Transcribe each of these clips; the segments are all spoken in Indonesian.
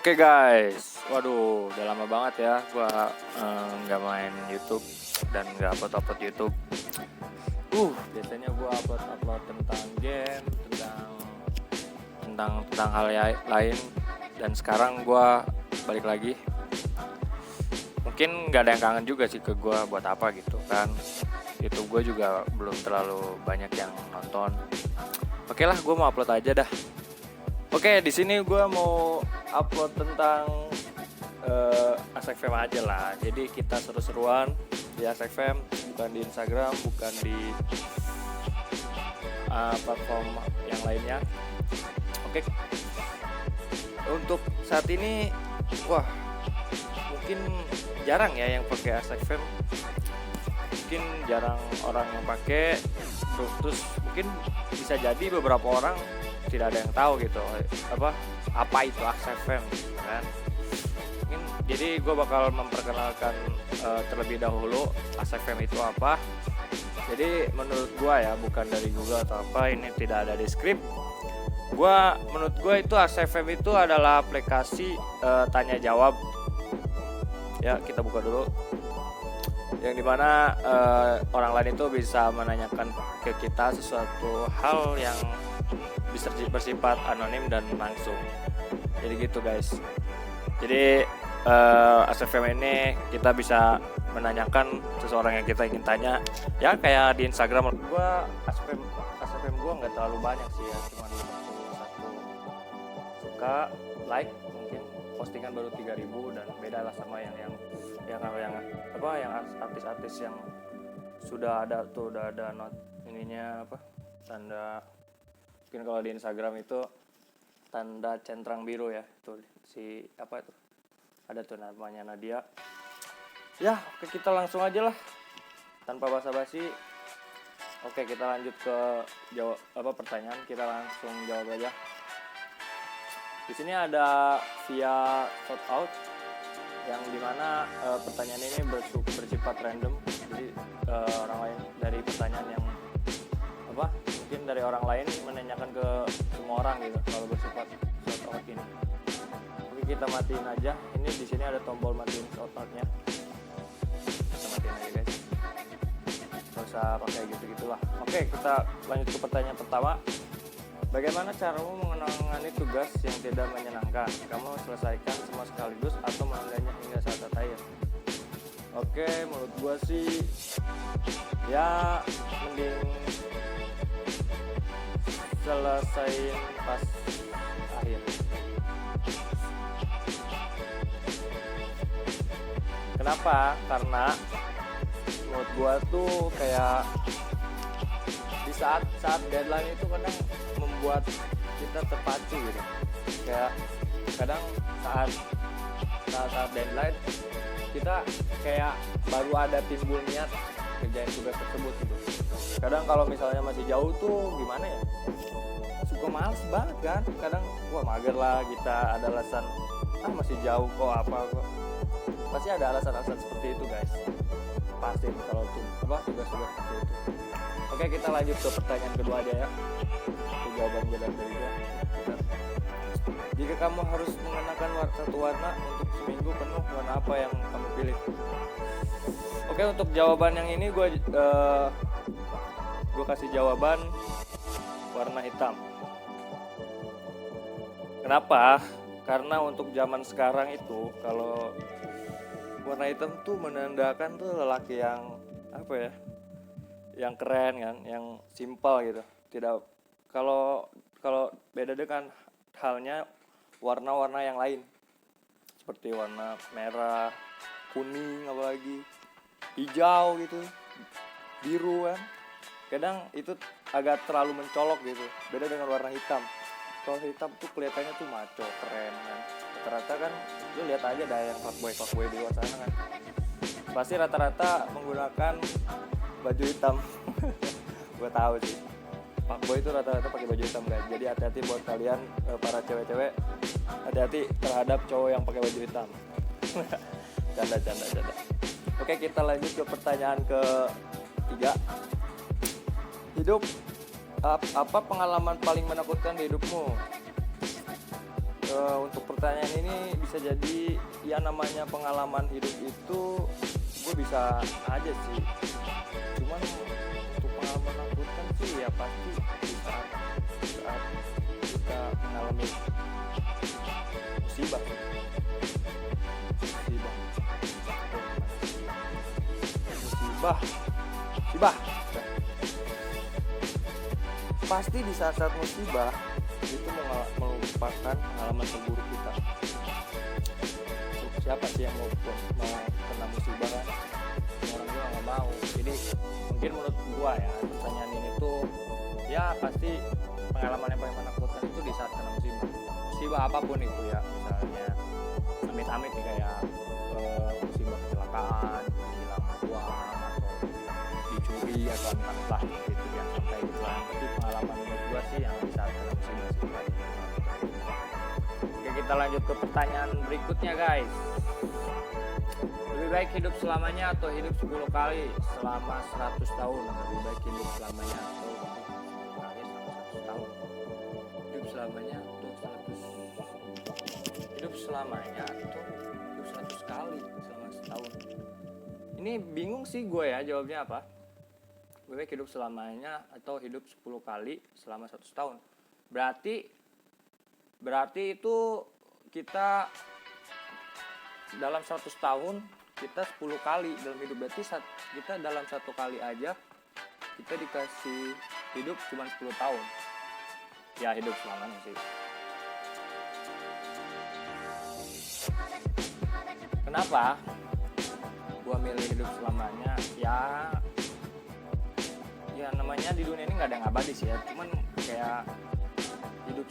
Oke guys, waduh udah lama banget ya gua nggak main YouTube dan nggak upload YouTube. Biasanya gua upload tentang game, tentang hal lain, dan sekarang gua balik lagi. Mungkin nggak ada yang kangen juga sih ke gua buat apa gitu kan. YouTube gua juga belum terlalu banyak yang nonton. Oke lah, gua mau upload aja dah. Oke, di sini gue mau upload tentang Asek Fam aja lah. Jadi kita seru-seruan di Asek Fam, bukan di Instagram, bukan di platform yang lainnya. Oke, untuk saat ini, mungkin jarang ya yang pakai Asek Fam. Mungkin jarang orang yang pakai. Terus mungkin bisa jadi beberapa orang tidak ada yang tahu gitu apa itu Asek Fam kan. Mungkin jadi gue bakal memperkenalkan terlebih dahulu Asek Fam itu apa. Jadi menurut gue ya, bukan dari Google atau apa, ini tidak ada di skrip. Menurut gue itu Asek Fam itu adalah aplikasi tanya jawab. Ya, kita buka dulu. Yang dimana orang lain itu bisa menanyakan ke kita sesuatu hal yang bisa bersifat anonim dan langsung. Jadi gitu guys. Jadi Asek Fam ini kita bisa menanyakan seseorang yang kita ingin tanya. Ya kayak di Instagram. Asek Fam gue nggak terlalu banyak sih ya, cuma satu suka, like, mungkin postingan baru 3.000, dan beda lah sama yang artis-artis yang sudah ada not ininya tanda. Mungkin kalau di Instagram itu tanda centang biru ya, tuh si ada tuh namanya Nadia. Ya, oke, kita langsung aja lah tanpa basa-basi. Oke, kita lanjut ke pertanyaan, kita langsung jawab aja. Di sini ada via shout out yang dimana pertanyaan ini bersifat random. Jadi orang lain dari pertanyaan yang mungkin dari orang lain menanyakan ke semua orang gitu kalau bersifat shout out ini. Oke, kita matiin aja. Ini di sini ada tombol matiin shout outnya. Kita matiin aja guys. Gak usah pakai gitu-gitulah. Oke, kita lanjut ke pertanyaan pertama. Bagaimana caramu menangani tugas yang tidak menyenangkan? Kamu selesaikan semua sekaligus atau menundanya hingga saat akhir? Oke, menurut gua sih ya mending selesain pas akhir. Kenapa? Karena menurut gua tuh kayak di saat deadline itu kadang membuat kita terpacu gitu. Kayak kadang saat deadline kita kayak baru ada timbul niat kerjain tugas tersebut gitu. Kadang kalau misalnya masih jauh tuh gimana ya, suka males banget kan. Kadang mager lah, kita ada alasan masih jauh kok pasti ada alasan-alasan seperti itu guys. Pasti kalau tugas-tugas seperti itu. Oke, kita lanjut ke pertanyaan kedua aja ya. Itu jawaban gue dari gue. Jika kamu harus mengenakan satu warna untuk seminggu penuh, warna apa yang kamu pilih? Oke, untuk jawaban yang ini gue kasih jawaban warna hitam. Kenapa? Karena untuk zaman sekarang itu kalau warna hitam tuh menandakan tuh lelaki yang yang keren kan, yang simpel gitu. Tidak kalau beda dengan halnya warna-warna yang lain seperti warna merah, kuning, apalagi hijau gitu, biru kan. Kadang itu agak terlalu mencolok gitu. Beda dengan warna hitam. Kalau hitam tuh kelihatannya tuh maco, keren kan. Rata-rata kan lu lihat aja dah yang fuckboy di luar sana kan. Pasti rata-rata menggunakan baju hitam. Gue tahu sih. Fuckboy itu rata-rata pakai baju hitam guys. Jadi hati-hati buat kalian para cewek-cewek. Hati-hati terhadap cowok yang pakai baju hitam. Canda. Oke, kita lanjut ke pertanyaan ketiga. Apa pengalaman paling menakutkan di hidupmu? untuk pertanyaan ini bisa jadi ya namanya pengalaman hidup itu gue bisa aja sih, cuman untuk pengalaman menakutkan sih ya pasti di saat kita mengalami musibah musibah pasti di saat-saat musibah itu melupakan pengalaman terburuk kita. Siapa sih yang mau kena musibah kan? Orang juga nggak mau. Jadi mungkin menurut gua ya pertanyaan ini tuh ya pasti pengalaman yang paling menakutkan itu di saat kena musibah apapun itu ya, misalnya amit-amit nih kayak musibah kecelakaan, kehilangan uang atau dicuri atau entah gitu ya, sampai gitu kan. Tapi pengalaman menurut gua sih yang di saat kena musibah sih. Oke, kita lanjut ke pertanyaan berikutnya guys. Lebih baik hidup selamanya atau hidup 10 kali selama 100 tahun? Lebih baik hidup selamanya atau hidup selamanya atau 100 kali selama setahun. Ini bingung sih gue ya jawabnya apa. Lebih baik hidup selamanya atau hidup 10 kali selama 100 tahun. Berarti itu kita dalam 100 tahun kita 10 kali dalam hidup. Berarti kita dalam 1 kali aja kita dikasih hidup cuma 10 tahun. Ya hidup selamanya sih. Kenapa gua milih hidup selamanya? Ya namanya di dunia ini nggak ada yang abadi sih ya. Cuman kayak hidup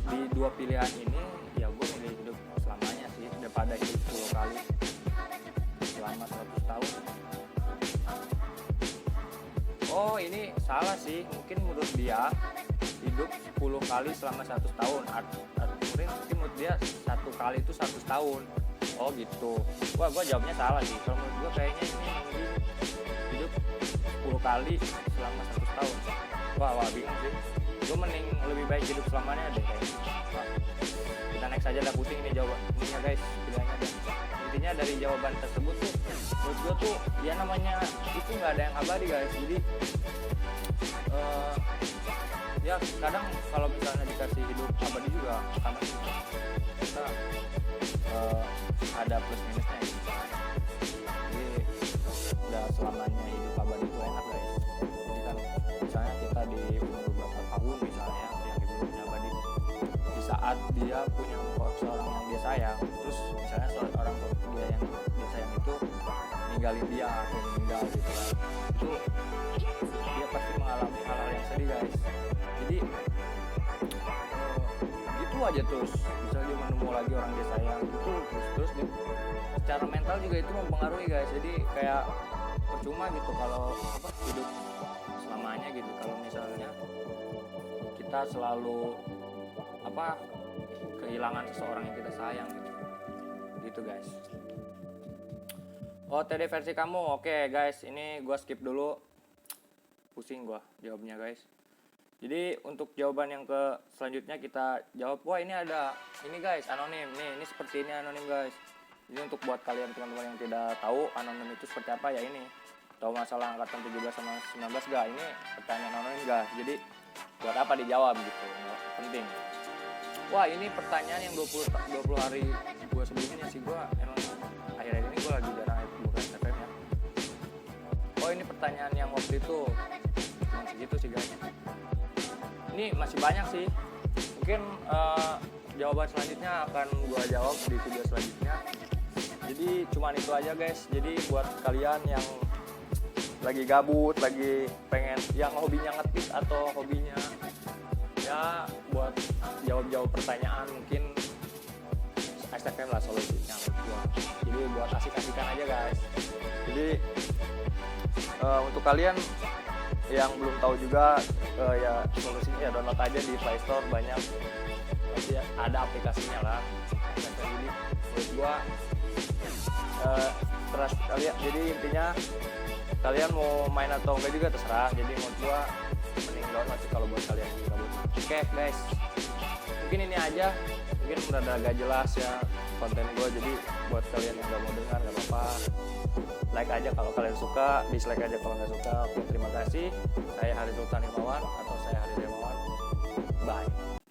di dua pilihan ini ya gue milih hidup selamanya sih daripada hidup 10 kali selama 100 tahun. Oh ini salah sih, mungkin menurut dia hidup 10 kali selama 100 tahun mungkin menurut dia 1 kali itu 100 tahun. Oh gitu. Wah gue jawabnya salah sih. Kalau menurut gue kayaknya ini hidup 10 kali selama 100 tahun. Wah bingung sih. Gue mending lebih baik hidup selamanya deh kayaknya. Kita next aja, dah pusing ini jawabannya guys, pilihannya deh. Intinya dari jawaban tersebut tuh menurut gue tuh ya namanya itu nggak ada yang abadi guys. Jadi ya kadang kalau misalnya dikasih hidup abadi juga sama kita ada plus minusnya gitu. Jadi nggak selamanya hidup abadi itu enak guys. Jadi kan misalnya kita di umur beberapa tahun misalnya yang hidupnya abadi, di saat dia punya seorang yang dia sayang, terus misalnya orang dia yang dia sayang itu ninggalin dia atau meninggal gitu kan, itu dia pasti mengalami hal-hal yang sedih guys. Jadi gitu aja terus misalnya dia menemu lagi orang dia sayang gitu terus secara mental juga itu mempengaruhi guys. Jadi kayak percuma gitu kalau hidup selamanya gitu kalau misalnya kita selalu kehilangan seseorang yang kita sayang gitu guys. Oh TD versi kamu, oke guys, ini gua skip dulu, pusing gua jawabnya guys. Jadi untuk jawaban yang ke selanjutnya kita jawab. Wah ini ada ini guys, anonim nih, ini seperti ini anonim guys. Jadi untuk buat kalian teman-teman yang tidak tahu anonim itu seperti apa ya, ini tahu masalah angkatan 17 sama 19 gak? Ini pertanyaan anonim guys. Jadi buat apa dijawab gitu, nggak penting. Wah ini pertanyaan yang 20 hari gue sebelumnya sih, gue emang akhir-akhir ini gue lagi jarang buka SFM ya. Oh ini pertanyaan yang waktu itu cuma segitu sih guys. Ini masih banyak sih, mungkin jawaban selanjutnya akan gue jawab di video selanjutnya. Jadi cuman itu aja guys. Jadi buat kalian yang lagi gabut, lagi pengen yang hobinya ngetik atau hobinya ya buat jawab pertanyaan, mungkin SFM lah solusinya menurut gua. Jadi buat asik-asikan aja guys. Jadi untuk kalian yang belum tahu juga ya solusinya ya download aja di Play Store, banyak pasti ada aplikasinya lah. Jadi menurut gua terus kalian, jadi intinya kalian mau main atau enggak juga terserah. Jadi menurut gua mending download sih kalau buat kalian yang gabut. Oke guys, mungkin ini aja, mungkin udah agak jelas ya konten gue, jadi buat kalian yang gak mau dengar gak apa-apa, like aja kalau kalian suka, dislike aja kalau nggak suka. Oke, terima kasih. Saya Haris Sultan Himawan atau saya Haris Himawan, bye.